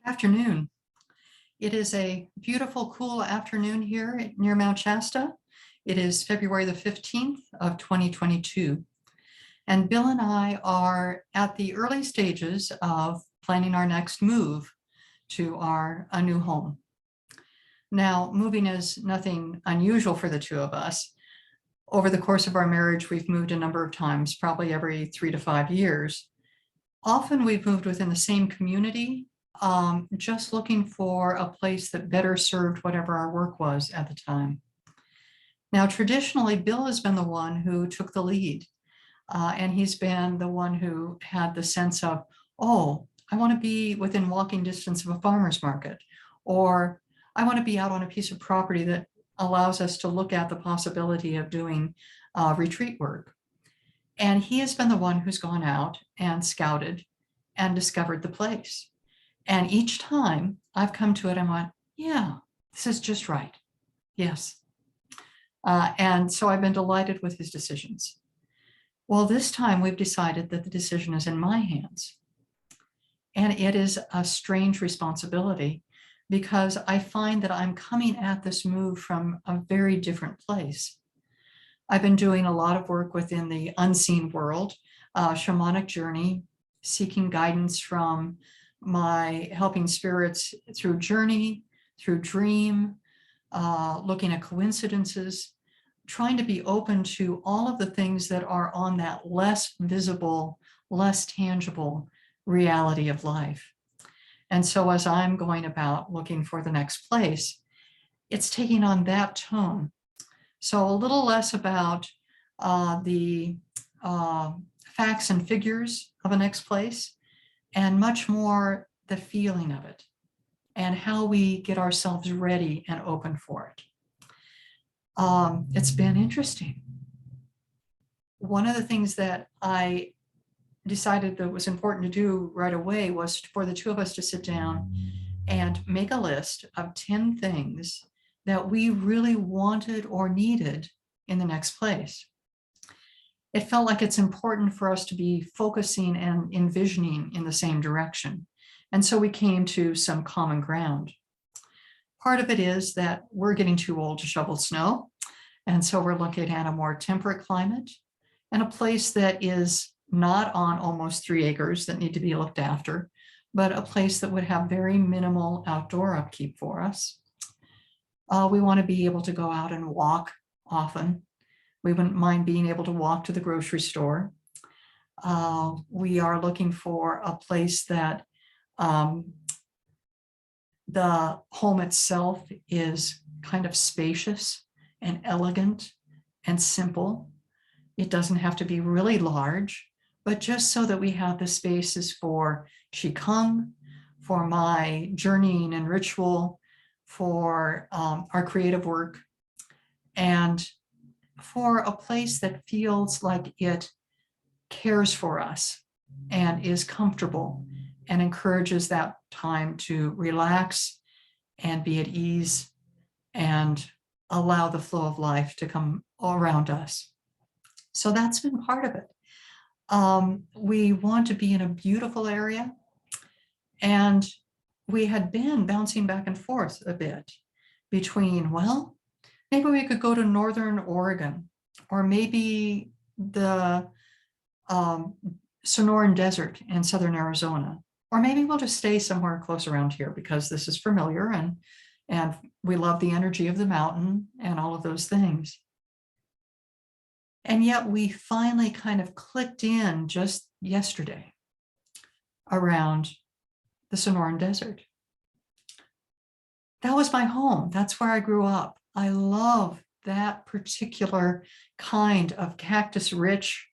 Afternoon. It is a beautiful, cool afternoon here near Mount Shasta. It is February the 15th of 2022. And Bill and I are at the early stages of planning our next move to a new home. Now, moving is nothing unusual for the two of us. Over the course of our marriage, we've moved a number of times, probably every 3 to 5 years. Often we've moved within the same community, just looking for a place that better served whatever our work was at the time. Now, traditionally, Bill has been the one who took the lead, and he's been the one who had the sense of, oh, I want to be within walking distance of a farmer's market, or I want to be out on a piece of property that allows us to look at the possibility of doing retreat work. And he has been the one who's gone out and scouted and discovered the place. And each time I've come to it, I went, yeah, this is just right. Yes. And so I've been delighted with his decisions. Well, this time we've decided that the decision is in my hands. And it is a strange responsibility because I find that I'm coming at this move from a very different place. I've been doing a lot of work within the unseen world, shamanic journey, seeking guidance from my helping spirits through journey, through dream, looking at coincidences, trying to be open to all of the things that are on that less visible, less tangible reality of life. And so as I'm going about looking for the next place, it's taking on that tone. So a little less about the facts and figures of a next place, and much more the feeling of it and how we get ourselves ready and open for it. It's been interesting. One of the things that I decided that was important to do right away was for the two of us to sit down and make a list of 10 things that we really wanted or needed in the next place. It felt like it's important for us to be focusing and envisioning in the same direction. And so we came to some common ground. Part of it is that we're getting too old to shovel snow. And so we're looking at a more temperate climate and a place that is not on almost 3 acres that need to be looked after, but a place that would have very minimal outdoor upkeep for us. We want to be able to go out and walk often. We wouldn't mind being able to walk to the grocery store. We are looking for a place that the home itself is kind of spacious and elegant and simple. It doesn't have to be really large, but just so that we have the spaces for Qigong, for my journeying and ritual, for our creative work, and for a place that feels like it cares for us and is comfortable and encourages that time to relax and be at ease and allow the flow of life to come around us. So that's been part of it. We want to be in a beautiful area, and we had been bouncing back and forth a bit between, well, maybe we could go to Northern Oregon, or maybe the Sonoran Desert in Southern Arizona, or maybe we'll just stay somewhere close around here because this is familiar and we love the energy of the mountain and all of those things. And yet we finally kind of clicked in just yesterday around the Sonoran Desert. That was my home. That's where I grew up. I love that particular kind of cactus-rich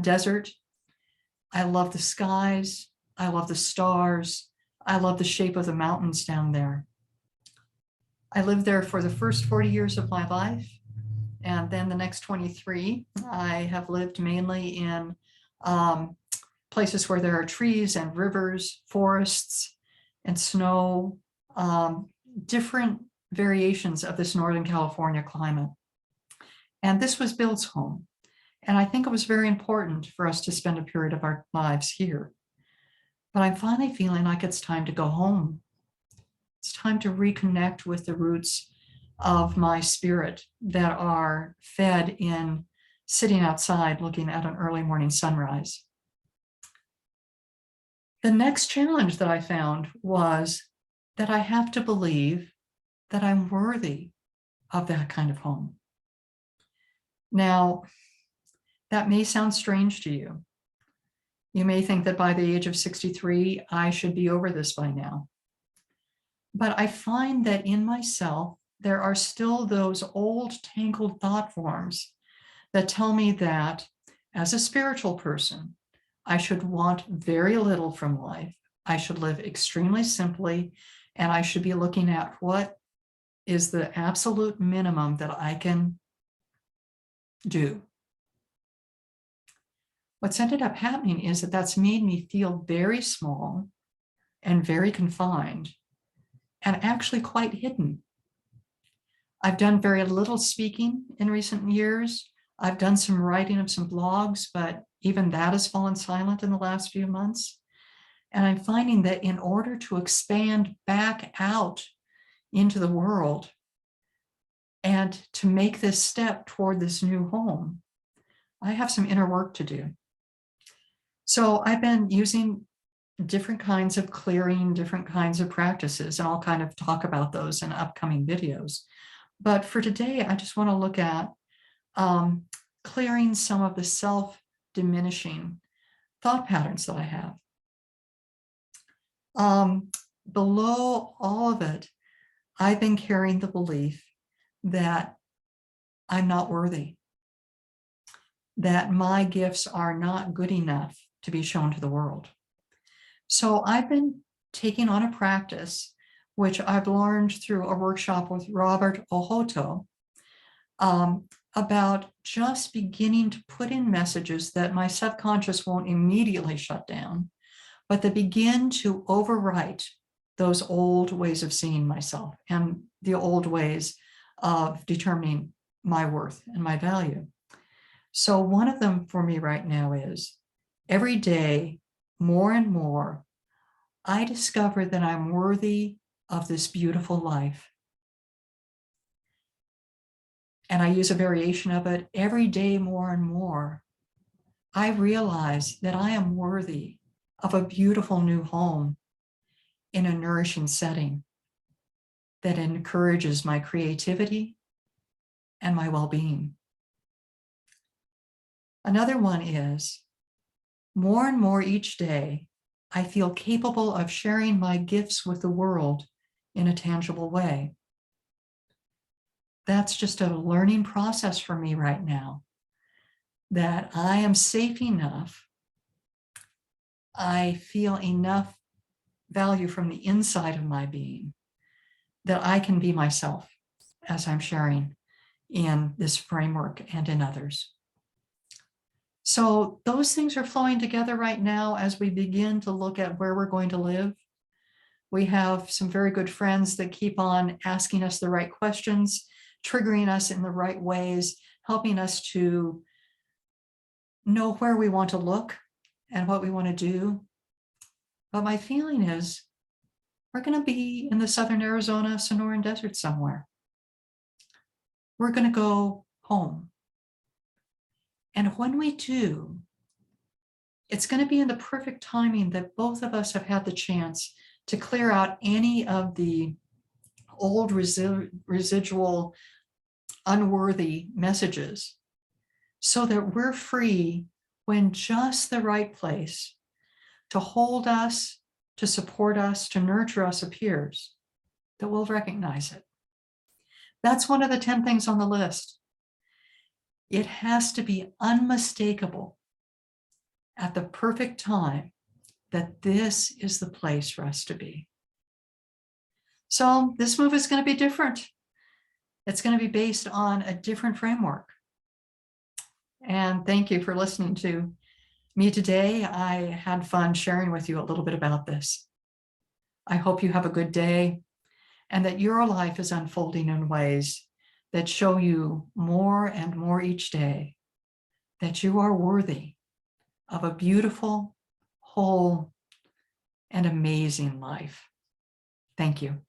desert. I love the skies. I love the stars. I love the shape of the mountains down there. I lived there for the first 40 years of my life. And then the next 23, I have lived mainly in places where there are trees and rivers, forests, and snow, different variations of this Northern California climate. And this was Bill's home. And I think it was very important for us to spend a period of our lives here. but I'm finally feeling like it's time to go home. It's time to reconnect with the roots of my spirit that are fed in sitting outside looking at an early morning sunrise. The next challenge that I found was that I have to believe that I'm worthy of that kind of home. Now, that may sound strange to you. You may think that by the age of 63, I should be over this by now. But I find that in myself, there are still those old tangled thought forms that tell me that as a spiritual person, I should want very little from life. I should live extremely simply, and I should be looking at what is the absolute minimum that I can do. What's ended up happening is that that's made me feel very small and very confined and actually quite hidden. I've done very little speaking in recent years. I've done some writing of some blogs, but even that has fallen silent in the last few months. And I'm finding that in order to expand back out into the world and to make this step toward this new home, I have some inner work to do. So I've been using different kinds of clearing, different kinds of practices, and I'll kind of talk about those in upcoming videos. But for today, I just want to look at clearing some of the self-diminishing thought patterns that I have. Below all of it, I've been carrying the belief that I'm not worthy, that my gifts are not good enough to be shown to the world. So I've been taking on a practice, which I've learned through a workshop with Robert Ohoto, about just beginning to put in messages that my subconscious won't immediately shut down, but that begin to overwrite those old ways of seeing myself and the old ways of determining my worth and my value. So one of them for me right now is every day, more and more, I discover that I'm worthy of this beautiful life. And I use a variation of it every day more and more. I realize that I am worthy of a beautiful new home in a nourishing setting that encourages my creativity and my well-being. Another one is more and more each day, I feel capable of sharing my gifts with the world in a tangible way. That's just a learning process for me right now, that I am safe enough. I feel enough value from the inside of my being that I can be myself as I'm sharing in this framework and in others. So those things are flowing together right now as we begin to look at where we're going to live. We have some very good friends that keep on asking us the right questions, triggering us in the right ways, helping us to know where we want to look and what we want to do. But my feeling is we're going to be in the southern Arizona Sonoran Desert somewhere. We're going to go home. And when we do, it's going to be in the perfect timing that both of us have had the chance to clear out any of the old residual unworthy messages so that we're free when just the right place to hold us, to support us, to nurture us appears, that we'll recognize it. That's one of the 10 things on the list. It has to be unmistakable at the perfect time that this is the place for us to be. So this move is going to be different. It's going to be based on a different framework. And thank you for listening to me today. I had fun sharing with you a little bit about this. I hope you have a good day and that your life is unfolding in ways that show you more and more each day that you are worthy of a beautiful, whole, and amazing life. Thank you.